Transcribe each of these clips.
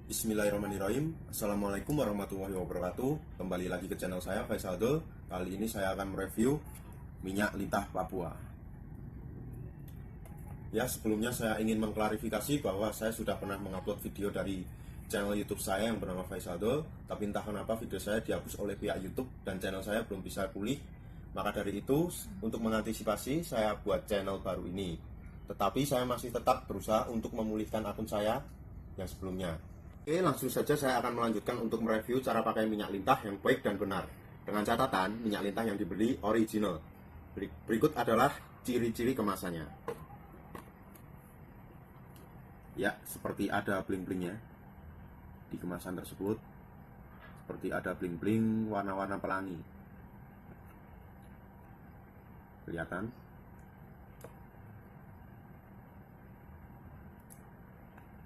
Bismillahirrahmanirrahim. Assalamualaikum warahmatullahi wabarakatuh. Kembali lagi ke channel saya, Faisaldo. Kali ini saya akan mereview minyak lintah Papua. Ya, sebelumnya saya ingin mengklarifikasi bahwa saya sudah pernah mengupload video dari channel YouTube saya yang bernama Faisaldo, tapi entah kenapa video saya dihapus oleh pihak YouTube dan channel saya belum bisa pulih. Maka dari itu, untuk mengantisipasi, saya buat channel baru ini. Tetapi saya masih tetap berusaha untuk memulihkan akun saya yang sebelumnya. Oke, langsung saja saya akan melanjutkan untuk mereview cara pakai minyak lintah yang baik dan benar. Dengan catatan, minyak lintah yang dibeli original. Berikut adalah ciri-ciri kemasannya. Ya, seperti ada bling-blingnya di kemasan tersebut. Seperti ada bling-bling warna-warna pelangi. Kelihatan?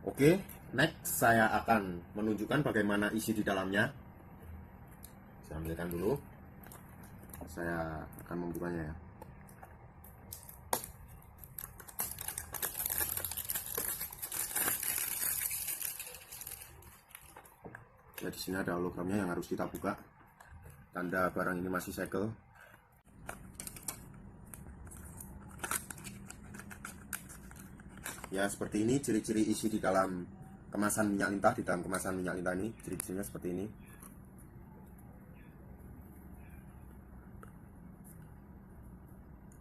Oke, next saya akan menunjukkan bagaimana isi di dalamnya. Saya ambilkan dulu. Saya akan membukanya ya. Ya, di sini ada hologramnya yang harus kita buka. Tanda barang ini masih segel. Ya, seperti ini ciri-ciri isi di dalam kemasan minyak lintah. Di dalam kemasan minyak lintah ini ciri-cirinya seperti ini.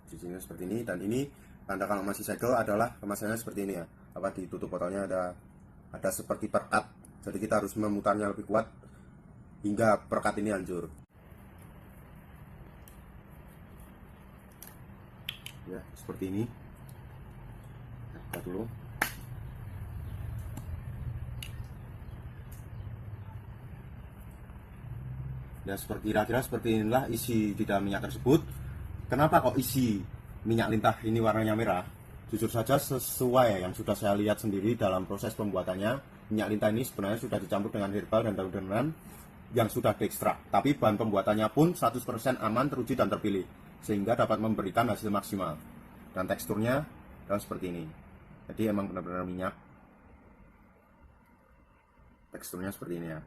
Ciri-cirinya seperti ini. Dan ini tanda kalau masih segel adalah kemasannya seperti ini ya. Apa, di tutup botolnya ada seperti perekat. Jadi kita harus memutarnya lebih kuat hingga perekat ini hancur. Ya, seperti ini. Dulu ya, kira-kira seperti inilah isi di dalam minyak tersebut. Kenapa kok isi minyak lintah ini warnanya merah? Jujur saja sesuai yang sudah saya lihat sendiri dalam proses pembuatannya, minyak lintah ini sebenarnya sudah dicampur dengan herbal dan daun-daunan yang sudah diekstrak. Tapi bahan pembuatannya pun 100% aman, teruji dan terpilih, sehingga dapat memberikan hasil maksimal. Dan teksturnya adalah seperti ini. Jadi emang benar-benar minyak. Teksturnya seperti ini ya.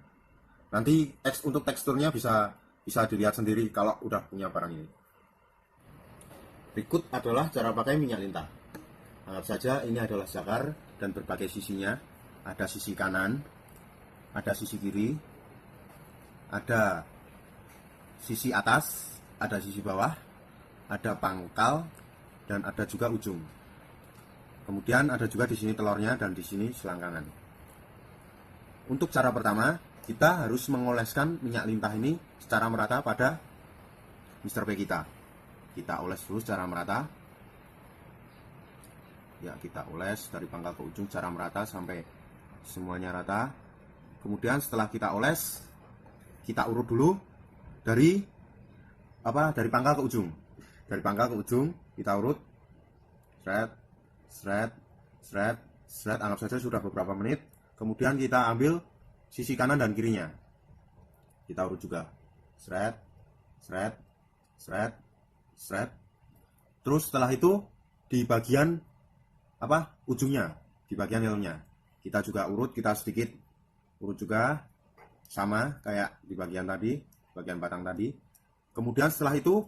Nanti untuk teksturnya bisa dilihat sendiri kalau udah punya barang ini. Berikut adalah cara pakai minyak lintah. Anggap saja ini adalah zakar dan berbagai sisinya. Ada sisi kanan, ada sisi kiri, ada sisi atas, ada sisi bawah, ada pangkal, dan ada juga ujung. Kemudian ada juga di sini telurnya dan di sini selangkangan. Untuk cara pertama, kita harus mengoleskan minyak lintah ini secara merata pada Mr. P kita. Kita oles dulu secara merata. Ya, kita oles dari pangkal ke ujung secara merata sampai semuanya rata. Kemudian setelah kita oles, kita urut dulu dari pangkal ke ujung. Dari pangkal ke ujung kita urut. Seret, anggap saja sudah beberapa menit. Kemudian kita ambil sisi kanan dan kirinya, kita urut juga. Seret. Terus setelah itu di bagian ujungnya, di bagian helmnya kita juga urut, kita sedikit urut juga, sama kayak di bagian tadi, bagian batang tadi. Kemudian setelah itu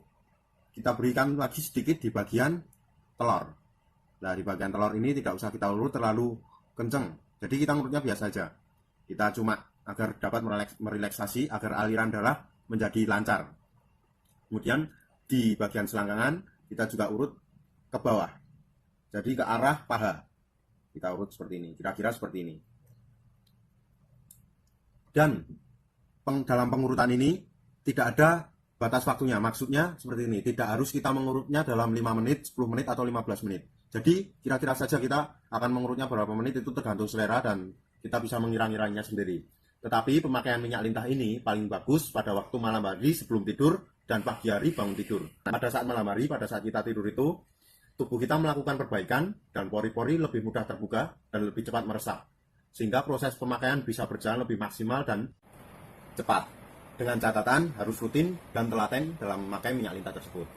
kita berikan lagi sedikit di bagian telur. Nah, di bagian telur ini tidak usah kita urut terlalu kenceng. Jadi kita ngurutnya biasa aja. Kita cuma agar dapat merelaksasi, agar aliran darah menjadi lancar. Kemudian di bagian selangkangan kita juga urut ke bawah. Jadi ke arah paha. Kita urut seperti ini, kira-kira seperti ini. Dan dalam pengurutan ini tidak ada batas waktunya. Maksudnya seperti ini, tidak harus kita mengurutnya dalam 5 menit, 10 menit, atau 15 menit. Jadi kira-kira saja kita akan mengurutnya berapa menit itu tergantung selera dan kita bisa mengira-ngiranya sendiri. Tetapi pemakaian minyak lintah ini paling bagus pada waktu malam hari sebelum tidur dan pagi hari bangun tidur. Pada saat malam hari, pada saat kita tidur itu, tubuh kita melakukan perbaikan dan pori-pori lebih mudah terbuka dan lebih cepat meresap. Sehingga proses pemakaian bisa berjalan lebih maksimal dan cepat. Dengan catatan harus rutin dan telaten dalam memakai minyak lintah tersebut.